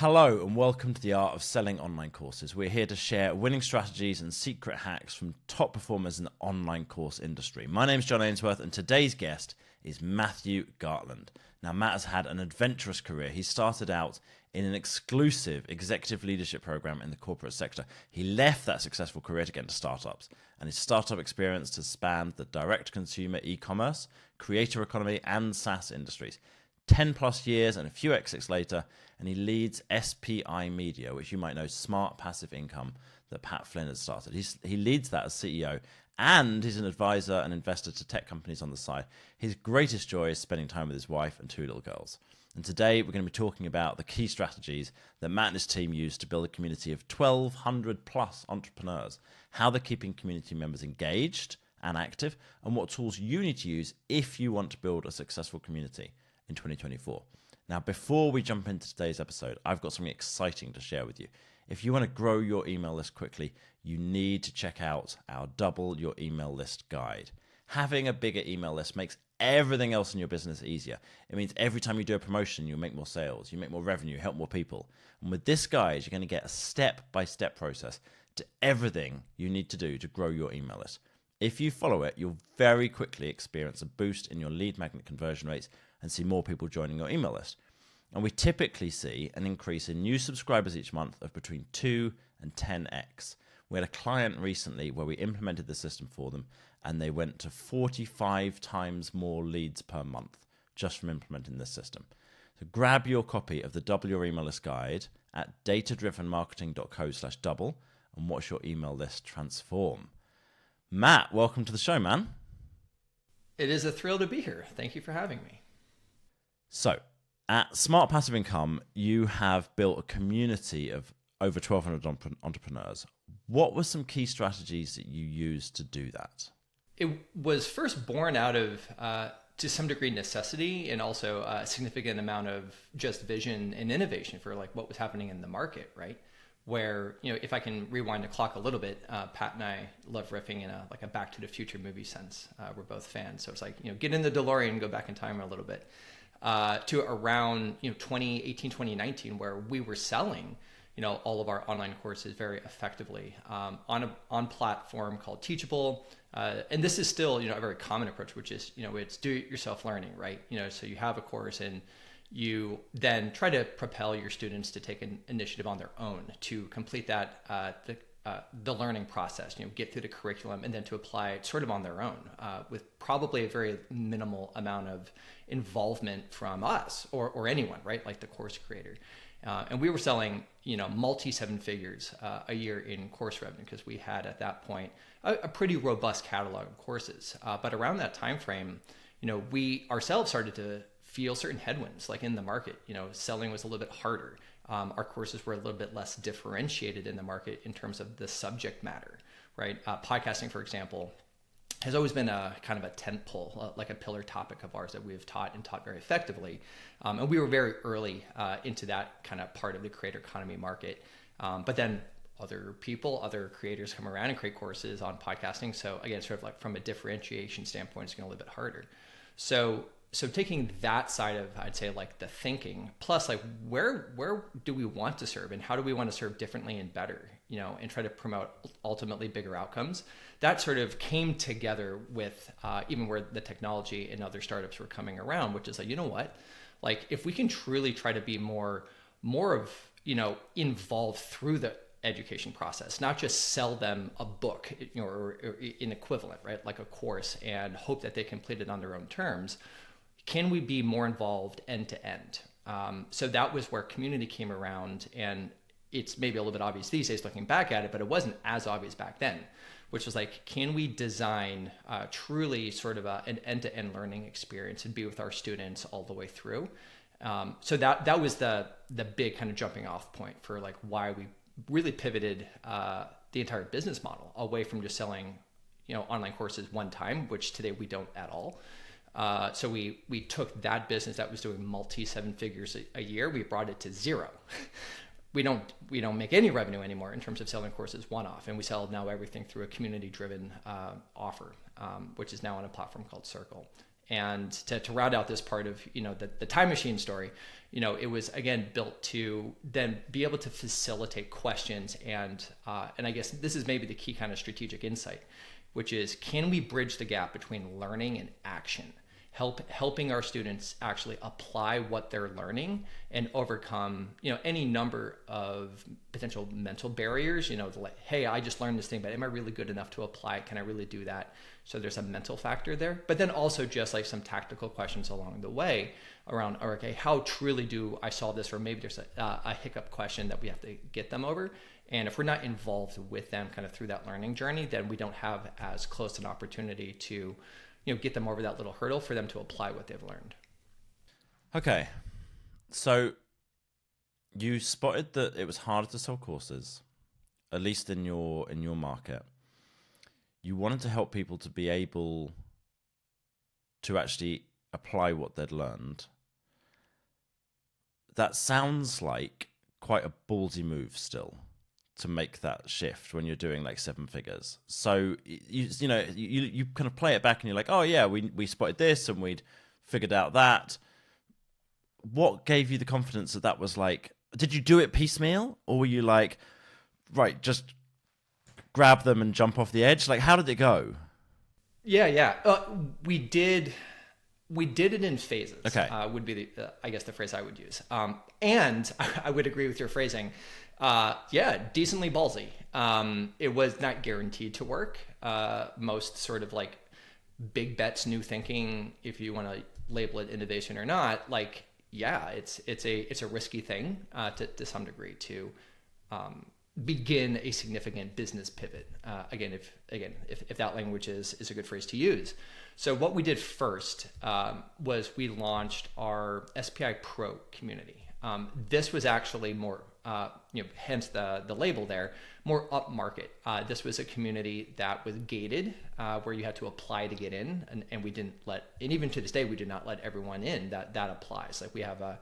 Hello and welcome to the Art of Selling Online Courses. We're here to share winning strategies and secret hacks from top performers in the online course industry. My name's John Ainsworth and today's guest is Matthew Gartland. Now, Matt has had an adventurous career. He started out in an exclusive executive leadership program in the corporate sector. He left that successful career to get into startups, and his startup experience has spanned the direct-to-consumer e-commerce, creator economy, and SaaS industries. 10 plus years and a few exits later, and he leads SPI Media, which you might know, smart passive income that Pat Flynn had started. He leads that as CEO, and he's an advisor and investor to tech companies on the side. His greatest joy is spending time with his wife and 2 little girls. And today we're going to be talking about the key strategies that Matt and his team use to build a community of 1,200 plus entrepreneurs, how they're keeping community members engaged and active, and what tools you need to use if you want to build a successful community in 2024. Now, before we jump into today's episode, I've got something exciting to share with you. If you want to grow your email list quickly, you need to check out our Double Your Email List guide. Having a bigger email list makes everything else in your business easier. It means every time you do a promotion, you make more sales, you make more revenue, help more people. And with this guide, you're going to get a step-by-step process to everything you need to do to grow your email list. If you follow it, you'll very quickly experience a boost in your lead magnet conversion rates and see more people joining your email list. And we typically see an increase in new subscribers each month of between 2 and 10x. We had a client recently where we implemented the system for them, and they went to 45 times more leads per month just from implementing this system. So grab your copy of the Double Your Email List guide at datadrivenmarketing.co/double and watch your email list transform. Matt, welcome to the show, man. It is a thrill to be here. Thank you for having me. So, at Smart Passive Income, you have built a community of over 1,200 entrepreneurs. What were some key strategies that you used to do that? It was first born out of, to some degree, necessity, and also a significant amount of just vision and innovation for like what was happening in the market, right? Where, if I can rewind the clock a little bit, Pat and I love riffing in a Back to the Future movie sense. We're both fans. So it's like, get in the DeLorean and go back in time a little bit. To around 2018, 2019, where we were selling all of our online courses very effectively on platform called Teachable, and this is still a very common approach, which is it's do-it-yourself learning, right? So you have a course and you then try to propel your students to take an initiative on their own to complete that the learning process, get through the curriculum and then to apply it sort of on their own with probably a very minimal amount of involvement from us or anyone, right? Like the course creator. And we were selling, multi 7 figures a year in course revenue because we had at that point a pretty robust catalog of courses. But around that time frame, we ourselves started to feel certain headwinds, like in the market. Selling was a little bit harder. Our courses were a little bit less differentiated in the market in terms of the subject matter, right? Podcasting, for example, has always been a kind of a tentpole, like a pillar topic of ours that we have taught very effectively. And we were very early into that kind of part of the creator economy market. But then other creators come around and create courses on podcasting. So again, sort of like from a differentiation standpoint, it's going to be a little bit harder. So taking that side of, I'd say, like the thinking, plus like where do we want to serve and how do we want to serve differently and better, and try to promote ultimately bigger outcomes. That sort of came together with even where the technology and other startups were coming around, which is like, like if we can truly try to be more of, involved through the education process, not just sell them a book, or an equivalent, right? Like a course and hope that they complete it on their own terms. Can we be more involved end to end? So that was where community came around, and it's maybe a little bit obvious these days looking back at it, but it wasn't as obvious back then, which was like, can we design truly sort of an end-to-end learning experience and be with our students all the way through? So that was the big kind of jumping off point for like why we really pivoted the entire business model away from just selling online courses one time, which today we don't at all. So we took that business that was doing multi 7 figures a year, we brought it to zero. We don't make any revenue anymore in terms of selling courses one-off, and we sell now everything through a community-driven offer, which is now on a platform called Circle. And to round out this part of, the time machine story, it was, again, built to then be able to facilitate questions. And I guess this is maybe the key kind of strategic insight, which is, can we bridge the gap between learning and action? Helping our students actually apply what they're learning and overcome, any number of potential mental barriers, like, hey, I just learned this thing, but am I really good enough to apply it? Can I really do that? So there's a mental factor there, but then also just like some tactical questions along the way around, okay, how truly do I solve this? Or maybe there's a hiccup question that we have to get them over. And if we're not involved with them kind of through that learning journey, then we don't have as close an opportunity to get them over that little hurdle for them to apply what they've learned. Okay. So you spotted that it was harder to sell courses, at least in your market. You wanted to help people to be able to actually apply what they'd learned. That sounds like quite a ballsy move still, to make that shift when you're doing like 7 figures. So you kind of play it back and you're like, oh yeah, we spotted this and we'd figured out that. What gave you the confidence that was like, did you do it piecemeal, or were you like, right, just grab them and jump off the edge? Like, how did it go? Yeah. We did it in phases. Okay. Would be I guess the phrase I would use. And I would agree with your phrasing. Decently ballsy. It was not guaranteed to work. Most sort of like big bets, new thinking, if you want to label it innovation or not, like, yeah, it's a risky thing, to some degree, to, begin a significant business pivot. If that language is a good phrase to use. So what we did first, was we launched our SPI Pro community. This was actually more, hence the label there, more upmarket. This was a community that was gated, where you had to apply to get in, and we didn't and even to this day, we did not let everyone in that applies. Like, we have a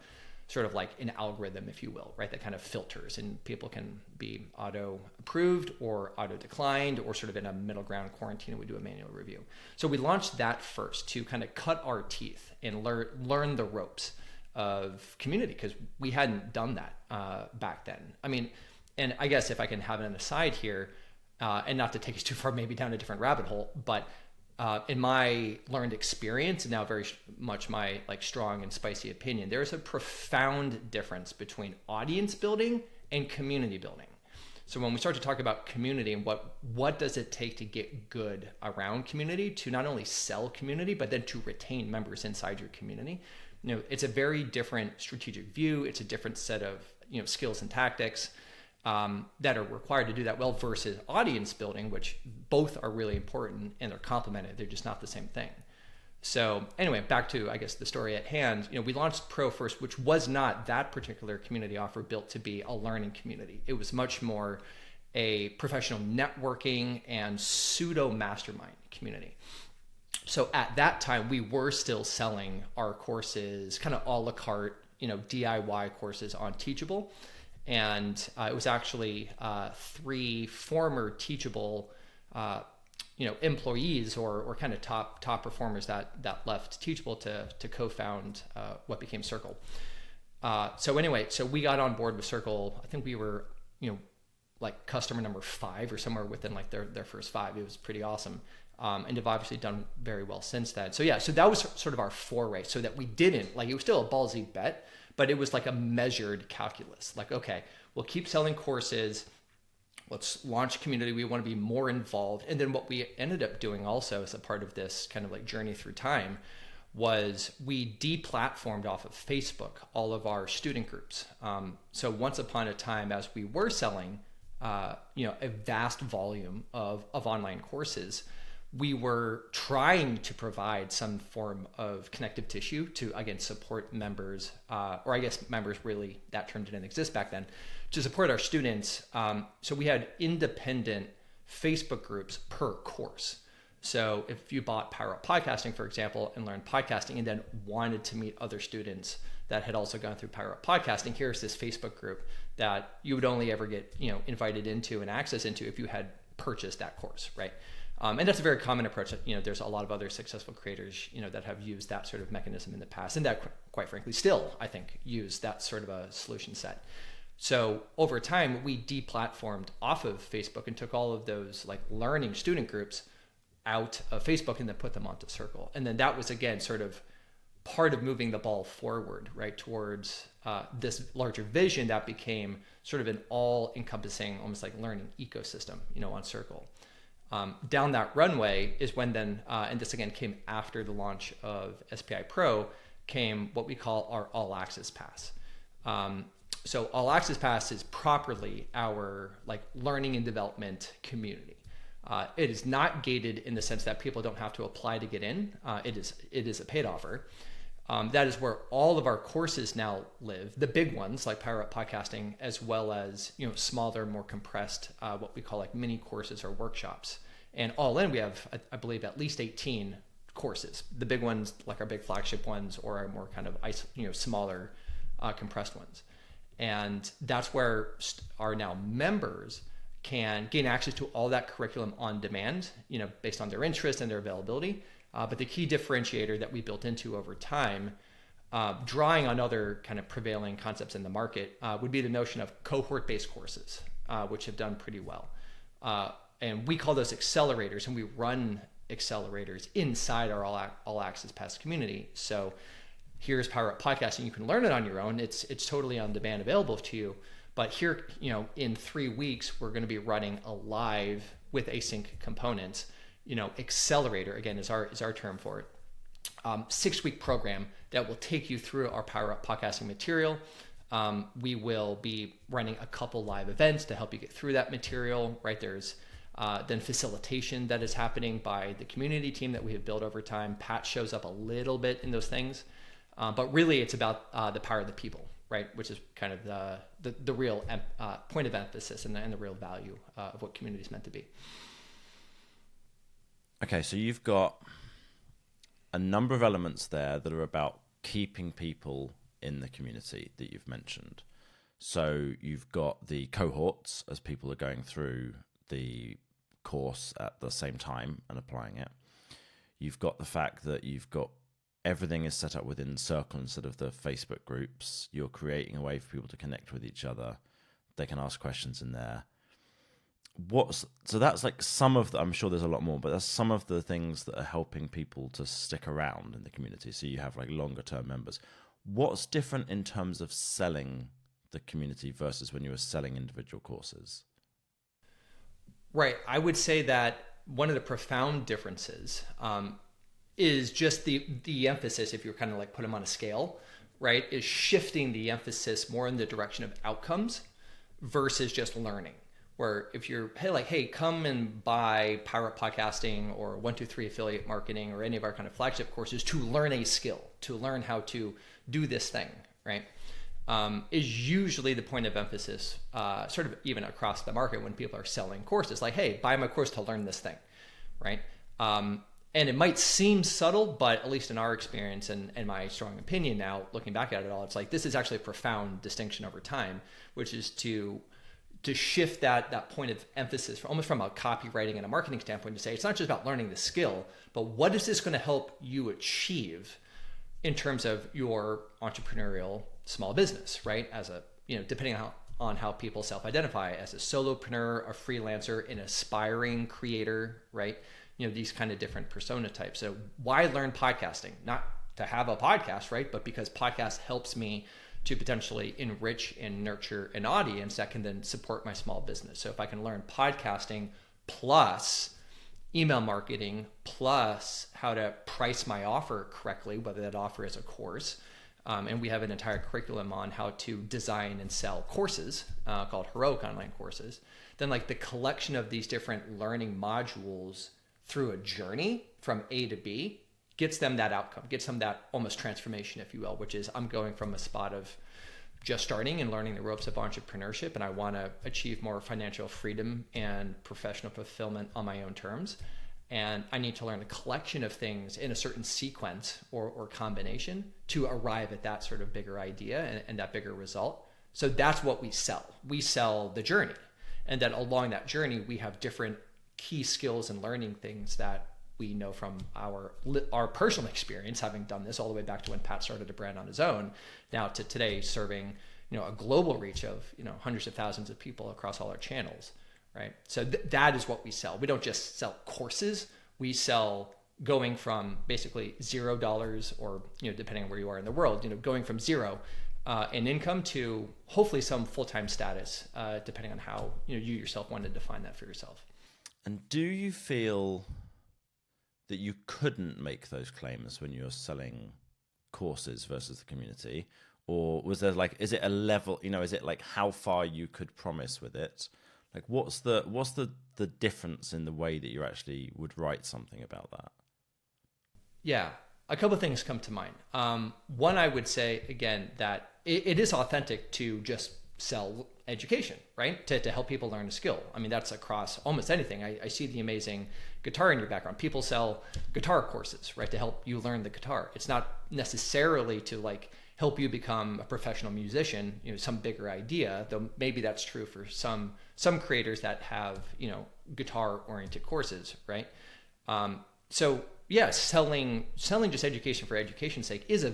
sort of like an algorithm, if you will, right, that kind of filters, and people can be auto approved or auto declined, or sort of in a middle ground quarantine, and we do a manual review. So we launched that first to kind of cut our teeth and learn the ropes of community, because we hadn't done that back then. I mean, and I guess if I can have an aside here, and not to take us too far, maybe down a different rabbit hole, but in my learned experience, and now very much my like strong and spicy opinion, there is a profound difference between audience building and community building. So when we start to talk about community and what does it take to get good around community, to not only sell community, but then to retain members inside your community, it's a very different strategic view. It's a different set of skills and tactics that are required to do that well, versus audience building, which both are really important and they're complemented. They're just not the same thing. So anyway, back to, I guess, the story at hand. We launched Pro first, which was not that particular community offer built to be a learning community. It was much more a professional networking and pseudo mastermind community. So at that time, we were still selling our courses, kind of a la carte, DIY courses on Teachable. And it was actually 3 former Teachable, employees or kind of top performers that left Teachable to co-found what became Circle. So we got on board with Circle. I think we were, like customer number 5 or somewhere within like their first 5. It was pretty awesome. And have obviously done very well since then. So that was sort of our foray, so that we didn't, like, it was still a ballsy bet, but it was like a measured calculus. Like, okay, we'll keep selling courses. Let's launch community. We want to be more involved. And then what we ended up doing also as a part of this kind of like journey through time was we deplatformed off of Facebook all of our student groups. So once upon a time, as we were selling, a vast volume of online courses, we were trying to provide some form of connective tissue to, again, support members, or I guess members, really, that term didn't exist back then, to support our students. So we had independent Facebook groups per course. So if you bought Power Up Podcasting, for example, and learned podcasting, and then wanted to meet other students that had also gone through Power Up Podcasting, here's this Facebook group that you would only ever get, invited into and access into if you had purchased that course, right? And that's a very common approach. There's a lot of other successful creators, that have used that sort of mechanism in the past, and that, quite frankly, still, I think, use that sort of a solution set. So over time, we deplatformed off of Facebook and took all of those like learning student groups out of Facebook and then put them onto Circle. And then that was, again, sort of part of moving the ball forward, right, towards this larger vision that became sort of an all-encompassing, almost like learning ecosystem, on Circle. Down that runway is when then, and this again came after the launch of SPI Pro, came what we call our All Access Pass. So All Access Pass is properly our like learning and development community. It is not gated in the sense that people don't have to apply to get in. It is a paid offer. That is where all of our courses now live, the big ones like Power Up Podcasting, as well as smaller, more compressed, what we call like mini courses or workshops. And all in, we have, I believe, at least 18 courses. The big ones, like our big flagship ones, or our more kind of smaller, compressed ones. And that's where our now members can gain access to all that curriculum on demand, based on their interest and their availability. But the key differentiator that we built into over time, drawing on other kind of prevailing concepts in the market, would be the notion of cohort-based courses, which have done pretty well. And we call those accelerators, and we run accelerators inside our All Access Pass community. So here's Power Up Podcasting. You can learn it on your own. It's totally on demand, available to you. But here, in 3 weeks, we're going to be running a live with async components, accelerator, again, is our term for it. 6-week program that will take you through our Power Up Podcasting material. We will be running a couple live events to help you get through that material, right? There's then facilitation that is happening by the community team that we have built over time. Pat shows up a little bit in those things, but really it's about the power of the people, right? Which is kind of the real point of emphasis and the real value of what community is meant to be. Okay, so you've got a number of elements there that are about keeping people in the community that you've mentioned. So you've got the cohorts as people are going through the course at the same time and applying it. You've got the fact that you've got everything is set up within Circle instead of the Facebook groups. You're creating a way for people to connect with each other. They can ask questions in there. So that's like some of the, I'm sure there's a lot more, but that's some of the things that are helping people to stick around in the community. So you have like longer term members. What's different in terms of selling the community versus when you were selling individual courses? Right. I would say that one of the profound differences is just the emphasis, if you're kind of like put them on a scale, right, is shifting the emphasis more in the direction of outcomes versus just learning. Where if you're, hey, come and buy Power Up Podcasting or 123 Affiliate Marketing or any of our kind of flagship courses to learn a skill, to learn how to do this thing, right, is usually the point of emphasis, sort of even across the market when people are selling courses. Like, hey, buy my course to learn this thing, right? And it might seem subtle, but at least in our experience and my strong opinion now, looking back at it all, it's like this is actually a profound distinction over time, which is to shift that point of emphasis almost from a copywriting and a marketing standpoint to say, it's not just about learning the skill, but what is this going to help you achieve in terms of your entrepreneurial small business, right? As a, depending on how people self-identify as a solopreneur, a freelancer, an aspiring creator, right? These kind of different persona types. So why learn podcasting? Not to have a podcast, right? But because podcast helps me to potentially enrich and nurture an audience that can then support my small business. So if I can learn podcasting plus email marketing plus how to price my offer correctly, whether that offer is a course, and we have an entire curriculum on how to design and sell courses called Heroic Online Courses, then like the collection of these different learning modules through a journey from A to B gets them that outcome, gets them that almost transformation, if you will, which is I'm going from a spot of just starting and learning the ropes of entrepreneurship, and I want to achieve more financial freedom and professional fulfillment on my own terms. And I need to learn a collection of things in a certain sequence or combination to arrive at that sort of bigger idea and that bigger result. So that's what we sell. We sell the journey. And then along that journey, we have different key skills and learning things that we know from our personal experience, having done this all the way back to when Pat started a brand on his own, now to today serving, a global reach of, hundreds of thousands of people across all our channels, right? So that is what we sell. We don't just sell courses. We sell going from basically $0 or, depending on where you are in the world, going from zero in income to hopefully some full-time status, depending on how, you yourself want to define that for yourself. And do you feel that you couldn't make those claims when you're selling courses versus the community? Or was there is it a level, is it how far you could promise with it? What's the difference in the way that you actually would write something about that? Yeah, a couple of things come to mind. One, I would say, again, that it is authentic to just sell education, right? To help people learn a skill. I mean, that's across almost anything. I see the amazing guitar in your background. People sell guitar courses, right? To help you learn the guitar. It's not necessarily to help you become a professional musician, some bigger idea, though maybe that's true for some creators that have, guitar oriented courses, right? So yeah, selling just education for education's sake is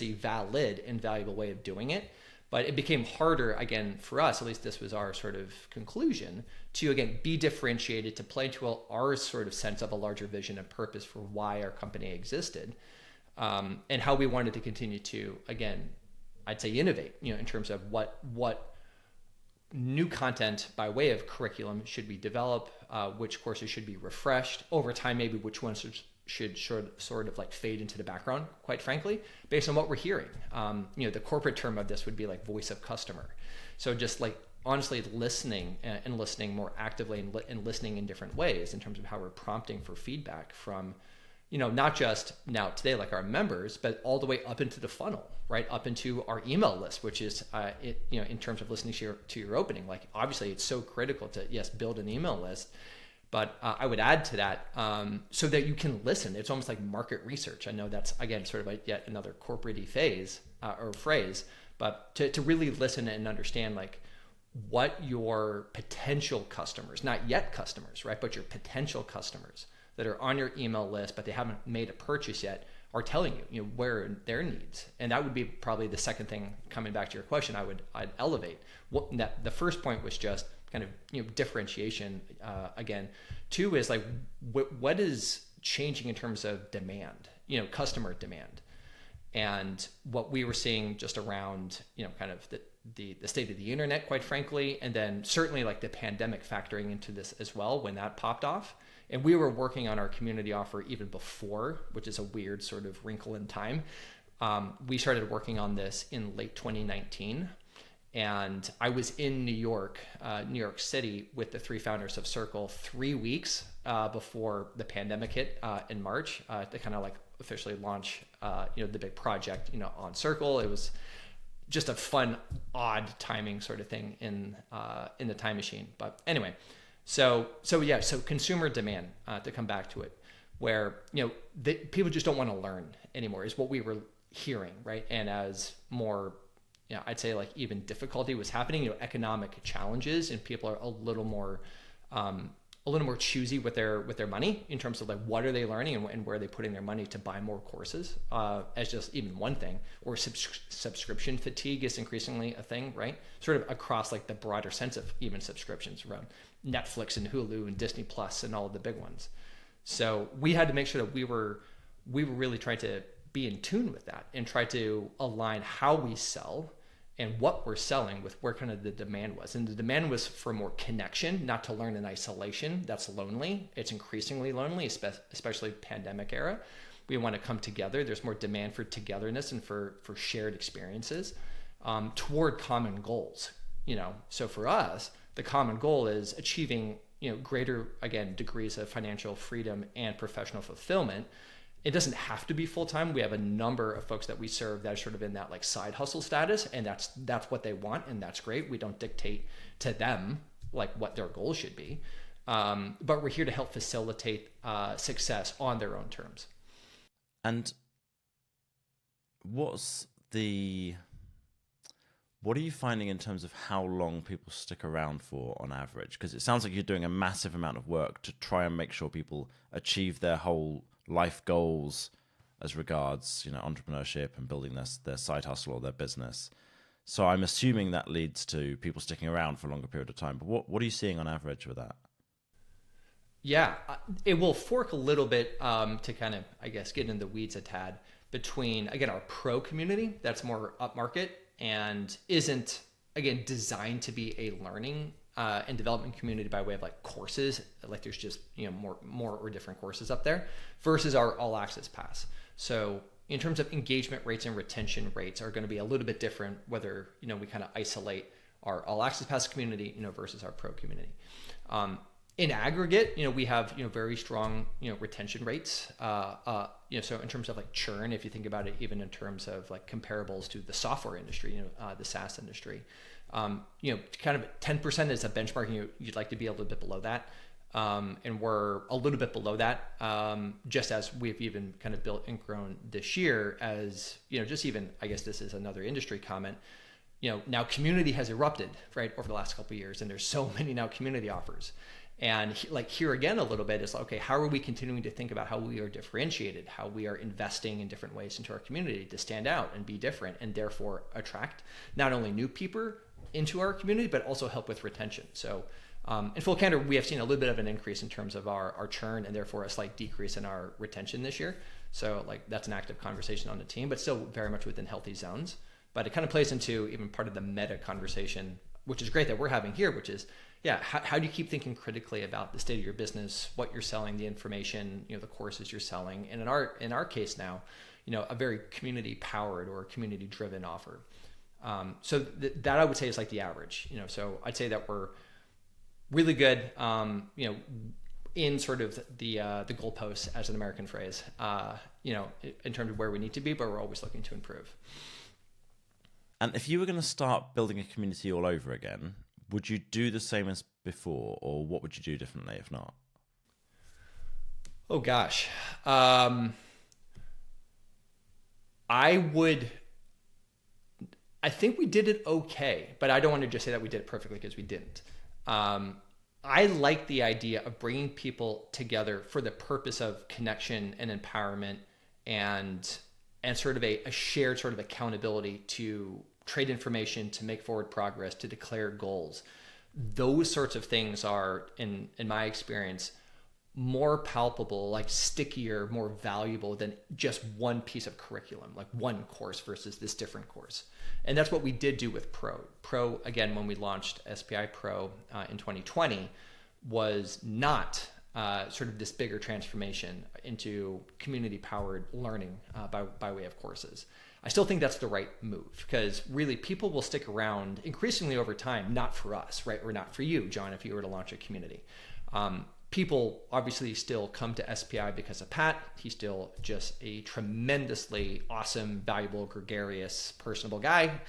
a valid and valuable way of doing it. But it became harder, again, for us, at least this was our sort of conclusion, to, again, be differentiated, to play to our sort of sense of a larger vision and purpose for why our company existed, and how we wanted to continue to, again, I'd say innovate, in terms of what new content by way of curriculum should we develop, which courses should be refreshed over time, maybe which ones should sort of fade into the background, quite frankly, based on what we're hearing. The corporate term of this would be voice of customer. So just honestly listening and listening more actively and listening in different ways in terms of how we're prompting for feedback from, not just now today, our members, but all the way up into the funnel, right? Up into our email list, which is, in terms of listening to your opening, obviously it's so critical to, yes, build an email list. But I would add to that so that you can listen. It's almost like market research. I know that's, again, sort of yet another corporate-y phase or phrase, but to really listen and understand what your potential customers, not yet customers, right, but your potential customers that are on your email list, but they haven't made a purchase yet, are telling you, where are their needs. And that would be probably the second thing, coming back to your question, I'd elevate. The first point was just kind of differentiation. Again, two is what is changing in terms of demand, customer demand, and what we were seeing just around kind of the state of the internet, quite frankly, and then certainly the pandemic factoring into this as well when that popped off. And we were working on our community offer even before, which is a weird sort of wrinkle in time. We started working on this in late 2019. And I was in New York City with the three founders of Circle 3 weeks before the pandemic hit in March to kind of officially launch the big project on Circle. It was just a fun, odd timing sort of thing in the time machine. But anyway, so consumer demand, to come back to it, where people just don't want to learn anymore is what we were hearing, right? And as more I'd say even difficulty was happening, economic challenges, and people are a little more choosy with their money in terms of what are they learning and where are they putting their money to buy more courses, as just even one thing. Or subscription fatigue is increasingly a thing, right? Sort of across the broader sense of even subscriptions around Netflix and Hulu and Disney Plus and all of the big ones. So we had to make sure that we were really trying to be in tune with that and try to align how we sell and what we're selling with where kind of the demand was. And the demand was for more connection, not to learn in isolation. That's lonely. It's increasingly lonely, especially pandemic era. We want to come together. There's more demand for togetherness and for shared experiences toward common goals. So for us, the common goal is achieving greater, again, degrees of financial freedom and professional fulfillment. It doesn't have to be full-time. We have a number of folks that we serve that are sort of in that side hustle status, and that's what they want, and that's great. We don't dictate to them what their goals should be, but we're here to help facilitate success on their own terms. And what's the What are you finding in terms of how long people stick around for on average? Because it sounds like you're doing a massive amount of work to try and make sure people achieve their whole life goals as regards, entrepreneurship and building their side hustle or their business. So I'm assuming that leads to people sticking around for a longer period of time. But what are you seeing on average with that? Yeah, it will fork a little bit to kind of, I guess, get in the weeds a tad between, again, our pro community that's more upmarket and isn't, again, designed to be a learning and development community by way of like courses, like there's just more or different courses up there, versus our all access pass. So in terms of engagement rates and retention rates are going to be a little bit different whether we kind of isolate our all access pass community versus our pro community. In aggregate, we have very strong retention rates. So in terms of like churn, if you think about it, even in terms of like comparables to the software industry, the SaaS industry, kind of 10% is a benchmark. You'd like to be a little bit below that, and we're a little bit below that. Just as we've even kind of built and grown this year, as just even I guess this is another industry comment. Now community has erupted right over the last couple of years, and there's so many now community offers. And like here again, a little bit is okay, how are we continuing to think about how we are differentiated, how we are investing in different ways into our community to stand out and be different and therefore attract not only new people into our community, but also help with retention. So in full candor, we have seen a little bit of an increase in terms of our churn and therefore a slight decrease in our retention this year. So like that's an active conversation on the team, but still very much within healthy zones. But it kind of plays into even part of the meta conversation, which is great that we're having here, which is, how do you keep thinking critically about the state of your business, what you're selling, the information, the courses you're selling, and in our case now, a very community powered or community driven offer. So that I would say is like the average. So I'd say that we're really good, in sort of the goalposts, as an American phrase, in terms of where we need to be, but we're always looking to improve. And if you were going to start building a community all over again, would you do the same as before, or what would you do differently if not? Oh gosh. I think we did it okay, but I don't want to just say that we did it perfectly because we didn't. I like the idea of bringing people together for the purpose of connection and empowerment and sort of a shared sort of accountability to trade information, to make forward progress, to declare goals. Those sorts of things are, in my experience, more palpable, like stickier, more valuable than just one piece of curriculum, like one course versus this different course. And that's what we did do with Pro. Pro, again, when we launched SPI Pro in 2020, was not sort of this bigger transformation into community-powered learning by way of courses. I still think that's the right move because really people will stick around increasingly over time, not for us, right? Or not for you, John, if you were to launch a community. People obviously still come to SPI because of Pat. He's still just a tremendously awesome, valuable, gregarious, personable guy.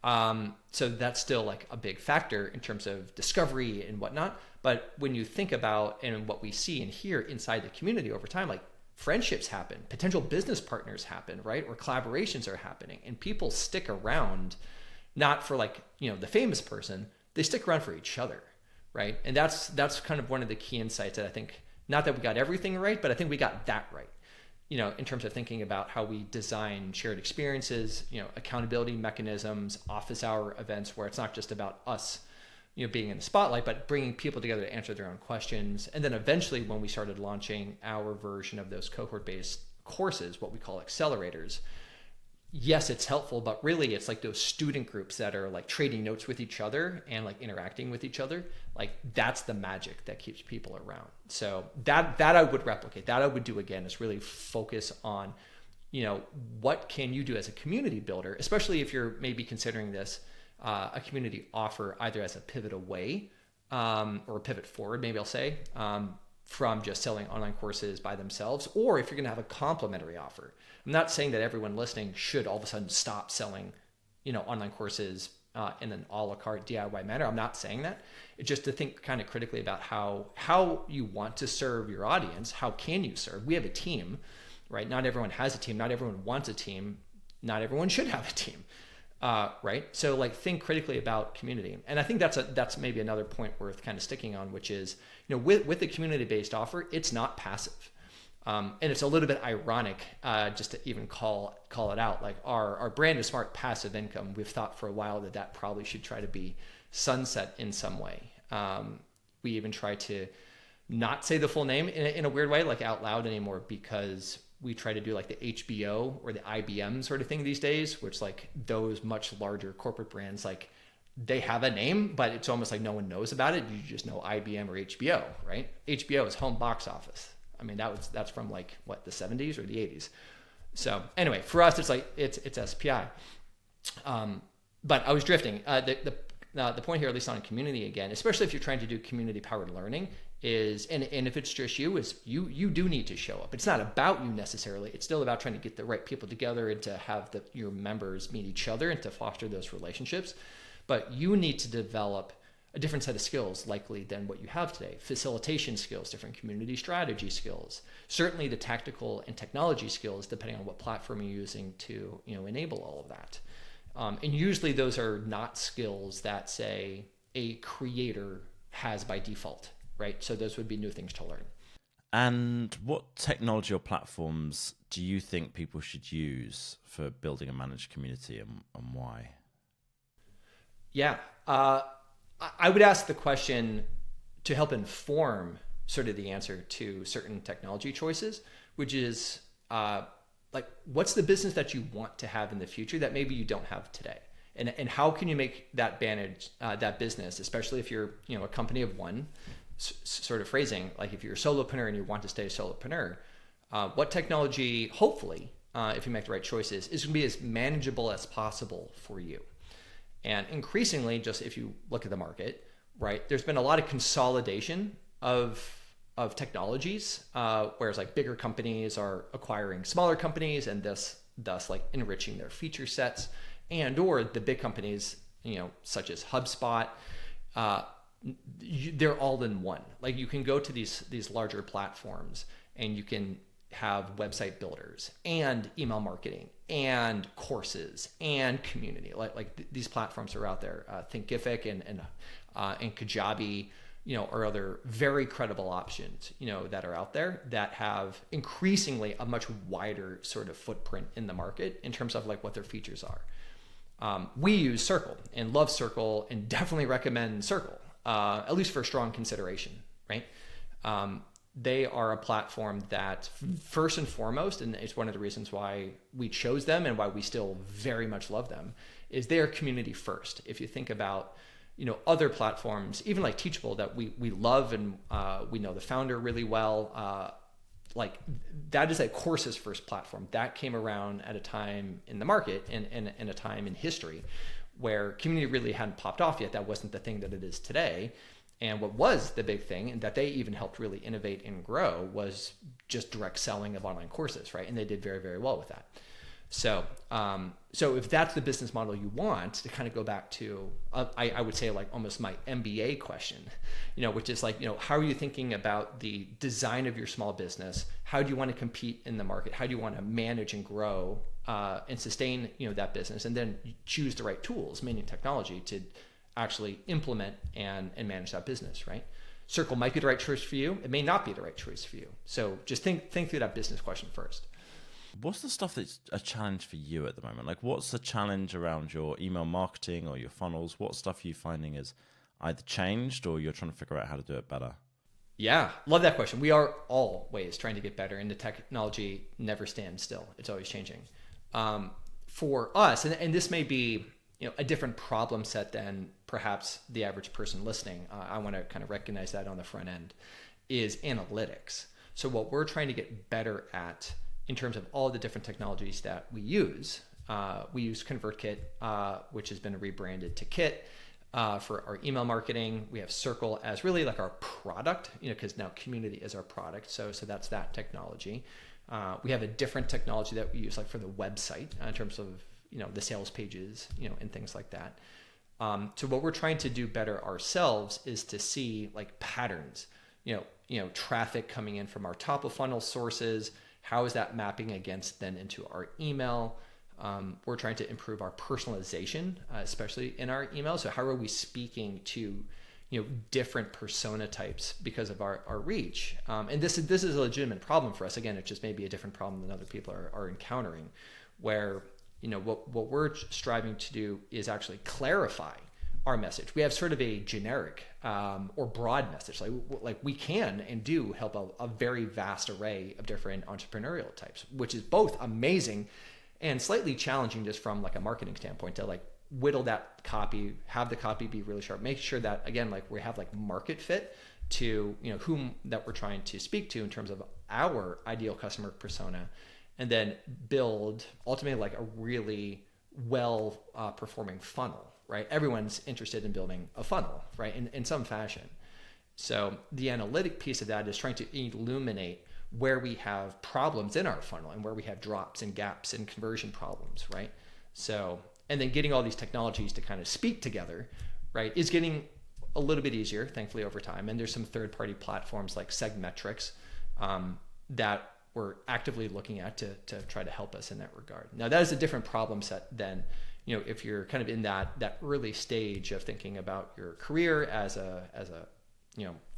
So that's still like a big factor in terms of discovery and whatnot. But when you think about and what we see and hear inside the community over time, like friendships happen, potential business partners happen, right? Or collaborations are happening, and people stick around not for like, the famous person, they stick around for each other, right? And that's kind of one of the key insights that I think, not that we got everything right, but I think we got that right. In terms of thinking about how we design shared experiences, accountability mechanisms, office hour events where it's not just about us, being in the spotlight, but bringing people together to answer their own questions. And then eventually when we started launching our version of those cohort-based courses, what we call accelerators, yes, it's helpful, but really it's like those student groups that are like trading notes with each other and like interacting with each other. Like that's the magic that keeps people around. So that I would replicate, that I would do again, is really focus on, what can you do as a community builder, especially if you're maybe considering this a community offer either as a pivot away or a pivot forward, maybe I'll say, from just selling online courses by themselves, or if you're going to have a complementary offer. I'm not saying that everyone listening should all of a sudden stop selling, online courses in an a la carte DIY manner. I'm not saying that. It's just to think kind of critically about how you want to serve your audience. How can you serve? We have a team, right? Not everyone has a team. Not everyone wants a team. Not everyone should have a team. Right. So like think critically about community. And I think that's maybe another point worth kind of sticking on, which is, with the community-based offer, it's not passive. And it's a little bit ironic, just to even call it out. Like our brand is Smart Passive Income. We've thought for a while that probably should try to be sunset in some way. We even try to not say the full name in a weird way, like out loud anymore, because we try to do like the HBO or the IBM sort of thing these days, which like those much larger corporate brands, like they have a name, but it's almost like no one knows about it. You just know IBM or HBO, right? HBO is home box office. I mean, that's from like what, the 70s or the 80s. So anyway, for us, it's like it's SPI. But I was drifting. The point here, at least on community again, especially if you're trying to do community powered learning, is, and if it's just you, is you do need to show up. It's not about you necessarily. It's still about trying to get the right people together and to have your members meet each other and to foster those relationships. But you need to develop a different set of skills likely than what you have today. Facilitation skills, different community strategy skills, certainly the tactical and technology skills, depending on what platform you're using to enable all of that. And usually those are not skills that, say, a creator has by default, right? So those would be new things to learn. And what technology or platforms do you think people should use for building a managed community, and why? Yeah. I would ask the question to help inform sort of the answer to certain technology choices, which is like, what's the business that you want to have in the future that maybe you don't have today? And how can you make that that business, especially if you're a company of one, sort of phrasing, like if you're a solopreneur and you want to stay a solopreneur, what technology, hopefully, if you make the right choices, is going to be as manageable as possible for you. And increasingly, just if you look at the market, right, there's been a lot of consolidation of technologies, whereas like bigger companies are acquiring smaller companies and thus like enriching their feature sets, and or the big companies, such as HubSpot, they're all in one. Like you can go to these larger platforms and you can have website builders and email marketing and courses and community. Like these platforms are out there. Thinkific and Kajabi, or other very credible options, that are out there that have increasingly a much wider sort of footprint in the market in terms of like what their features are. We use Circle and love Circle and definitely recommend Circle, at least for strong consideration, right? They are a platform that first and foremost, and it's one of the reasons why we chose them and why we still very much love them, is they are community first. If you think about, other platforms, even like Teachable that we love and we know the founder really well, like that is a courses first platform that came around at a time in the market and a time in history where community really hadn't popped off yet. That wasn't the thing that it is today. And what was the big thing, and that they even helped really innovate and grow, was just direct selling of online courses, right? And they did very, very well with that. So if that's the business model you want, to kind of go back to, I would say like almost my MBA question, which is like, how are you thinking about the design of your small business? How do you want to compete in the market? How do you want to manage and grow and sustain, that business? And then choose the right tools, meaning technology, to actually implement and manage that business, right? Circle might be the right choice for you. It may not be the right choice for you. So just think through that business question first. What's the stuff that's a challenge for you at the moment? Like, what's the challenge around your email marketing or your funnels? What stuff are you finding is either changed or you're trying to figure out how to do it better? Yeah, love that question. We are always trying to get better, and the technology never stands still. It's always changing. For us, and this may be a different problem set than perhaps the average person listening. I want to kind of recognize that on the front end, is analytics. So what we're trying to get better at in terms of all the different technologies that we use ConvertKit, which has been rebranded to Kit for our email marketing. We have Circle as really like our product, because now community is our product. So that's that technology. We have a different technology that we use like for the website in terms of the sales pages, and things like that. So what we're trying to do better ourselves is to see like patterns, traffic coming in from our top of funnel sources. How is that mapping against then into our email? We're trying to improve our personalization, especially in our emails. So how are we speaking to different persona types because of our reach? And this is a legitimate problem for us. Again, it just may be a different problem than other people are encountering, where what we're striving to do is actually clarify our message. We have sort of a generic or broad message. Like we can and do help a very vast array of different entrepreneurial types, which is both amazing and slightly challenging just from like a marketing standpoint to like whittle that copy, have the copy be really sharp, make sure that again, like we have like market fit to whom that we're trying to speak to in terms of our ideal customer persona, and then build ultimately like a really well performing funnel, right? Everyone's interested in building a funnel, right? In some fashion. So the analytic piece of that is trying to illuminate where we have problems in our funnel and where we have drops and gaps and conversion problems, right? So, and then getting all these technologies to kind of speak together, right, is getting a little bit easier, thankfully, over time. And there's some third-party platforms like Segmetrics that we're actively looking at to try to help us in that regard. Now, that is a different problem set than if you're kind of in that early stage of thinking about your career as a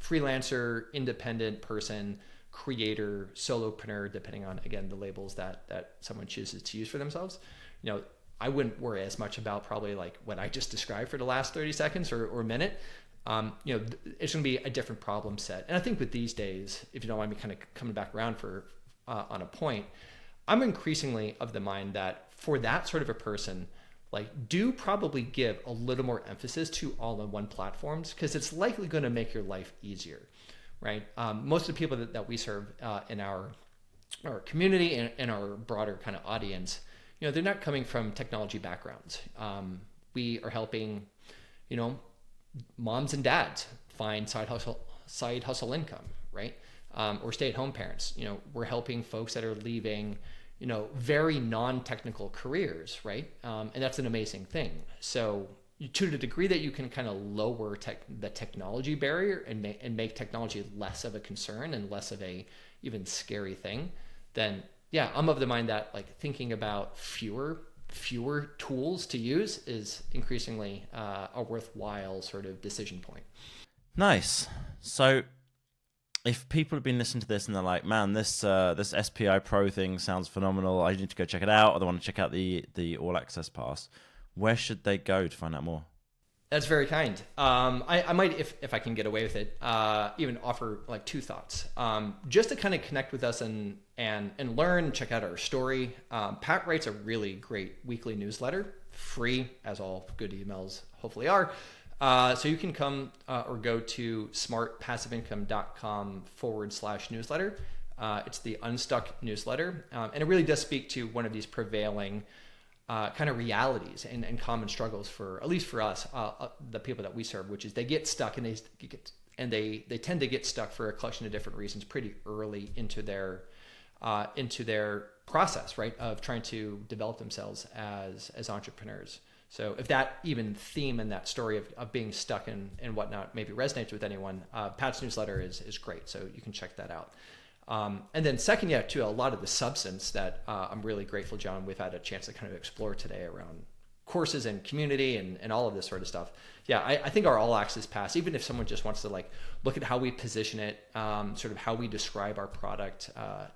freelancer, independent person, creator, solopreneur, depending on, again, the labels that someone chooses to use for themselves. I wouldn't worry as much about probably like what I just described for the last 30 seconds or a minute. It's going to be a different problem set. And I think with these days, if you don't mind me kind of coming back around on a point, I'm increasingly of the mind that for that sort of a person, like do probably give a little more emphasis to all-in-one platforms, because it's likely going to make your life easier, right? Most of the people that we serve in our community and our broader kind of audience, they're not coming from technology backgrounds. We are helping, moms and dads find side hustle income, right? Or stay-at-home parents. We're helping folks that are leaving, very non-technical careers, right? And that's an amazing thing. So to the degree that you can kind of lower the technology barrier and make technology less of a concern and less of a even scary thing, then yeah, I'm of the mind that like thinking about fewer tools to use is increasingly a worthwhile sort of decision point. Nice. So if people have been listening to this and they're like, man, this SPI Pro thing sounds phenomenal, I need to go check it out, or they want to check out the All Access Pass, where should they go to find out more? That's very kind. I might, if I can get away with it, even offer like two thoughts. Just to kind of connect with us and learn, check out our story. Pat writes a really great weekly newsletter, free, as all good emails hopefully are. So you can come or go to smartpassiveincome.com/newsletter. It's the Unstuck newsletter. And it really does speak to one of these prevailing kind of realities and common struggles for, at least for us, the people that we serve, which is they get stuck and they tend to get stuck for a collection of different reasons pretty early into their process, right, of trying to develop themselves as entrepreneurs. So if that even theme and that story of being stuck and whatnot maybe resonates with anyone, Pat's newsletter is great. So you can check that out. And then second, to a lot of the substance that I'm really grateful, John, we've had a chance to kind of explore today around courses and community and all of this sort of stuff. Yeah, I think our All Access Pass, even if someone just wants to like look at how we position it, sort of how we describe our product,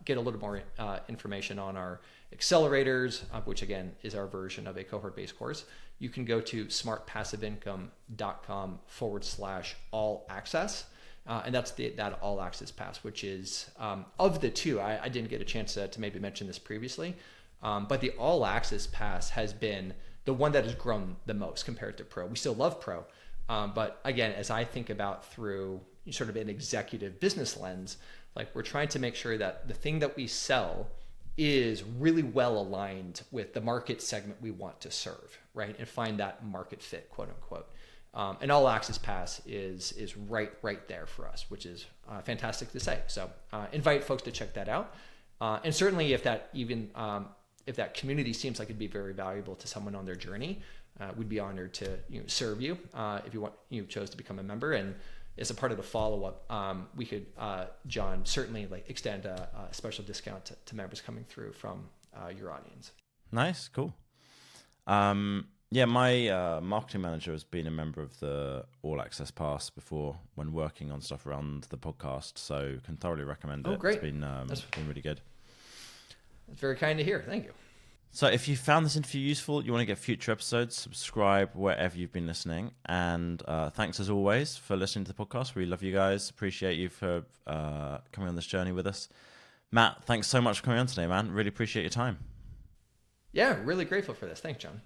get a little more information on our accelerators, which again is our version of a cohort-based course, you can go to smartpassiveincome.com/all access. And that's that All Access Pass, which is of the two. I didn't get a chance to maybe mention this previously, but the All Access Pass has been the one that has grown the most compared to Pro. We still love Pro, but again, as I think about through sort of an executive business lens, like we're trying to make sure that the thing that we sell is really well aligned with the market segment we want to serve, right? And find that market fit, quote unquote. And All Access Pass is right there for us, which is fantastic to say. So invite folks to check that out. And certainly if that community seems like it'd be very valuable to someone on their journey, we'd be honored to serve you if you chose to become a member. And as a part of the follow-up, we could, John, certainly like extend a special discount to members coming through from your audience. Nice, cool. Yeah, my marketing manager has been a member of the All Access Pass before when working on stuff around the podcast, so can thoroughly recommend it. Great. It's been really good. That's very kind to hear. Thank you. So if you found this interview useful, you want to get future episodes, subscribe wherever you've been listening. And thanks as always for listening to the podcast. We love you guys. Appreciate you for coming on this journey with us. Matt, thanks so much for coming on today, man. Really appreciate your time. Yeah, really grateful for this. Thanks, John.